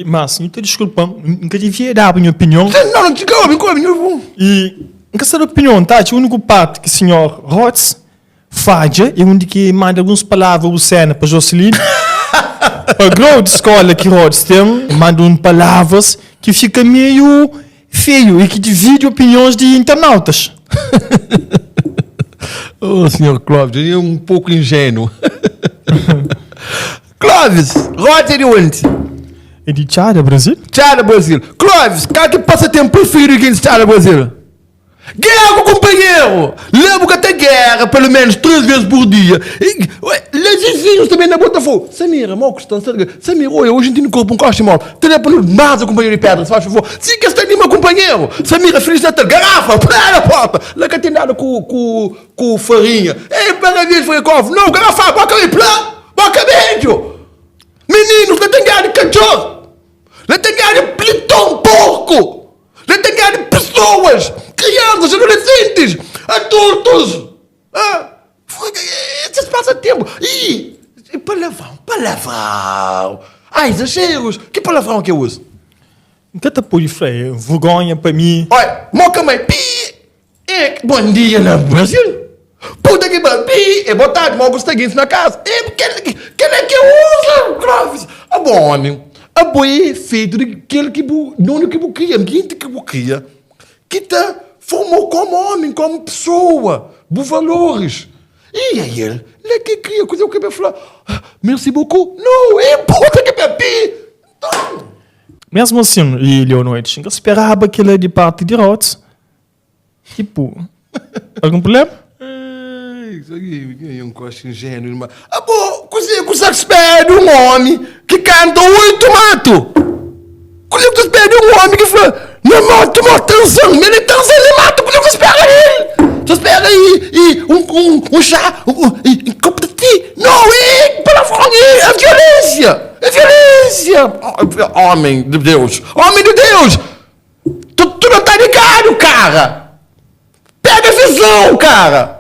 Mas, então, desculpa, nunca devia dar a minha opinião. Não, calma. E, nunca sei a opinião, tá? O único parte que o senhor Rhodes falha é onde que manda algumas palavras obscenas para Jocelyn. A grau de escola que Rhodes tem, manda palavras que fica meio feio e que divide opiniões de internautas. Senhor Clóvis, ele é um pouco ingênuo. Clóvis, Rhodes é de onde? É de Tchada, Brasil? Tchada, Brasil. Clóvis, cara que passa tempo preferido aqui em Tchada, Brasil? Guerra, companheiro! Lembro que até guerra, pelo menos 3 vezes por dia. Les vizinhos também na Botafogo. Samira, mal custando. Samira, olha, hoje a gente não corpo um coste mal. Telefone mais, companheiro de pedra, se faz favor. Sim, que está ali, meu companheiro. Samira, Feliz Natal. Garrafa, para a porta. Lá que tem nada com farinha. Ei, maravilha, Freikov. Não, garrafa, boca aí, plá. Boca médio. Meninos, lá tem guerra de cachorro. Lá tem guerra de plitão, porco. Lá tem guerra de pessoas. Crianças, adolescentes, adultos. Esses passatempos. E palavrão. Exageros. Que palavrão que eu uso? Nunca te pude freio. Vergonha para mim. Olha, moca mãe. Bom dia no Brasil. Puta que pariu. Boa tarde, mal gostaguinho na casa. Quem é que usa, Clóvis? Bom, homem. A boi é feito daquele que não que buquia, ambiente que buquia, que te formou como homem, como pessoa, por valores. E aí ele que cria coisa que vai falar, merci beaucoup. Não, é puta que papi. Mesmo assim, e Leonoite, eu esperava que ele de parte de Rhodes. Tipo, algum problema? Isso aqui é um coche ingênuo, mas... bom, você espera de um homem que canta 8 matos. Você espera de um homem que fala, não mato, transando, mas ele transa, ele mata, você espera ele. Você espera aí, um chá, um copo de ti. Não, palavrão, é violência. É violência. Homem de Deus. Tu não tá ligado, cara. Pega a visão, cara.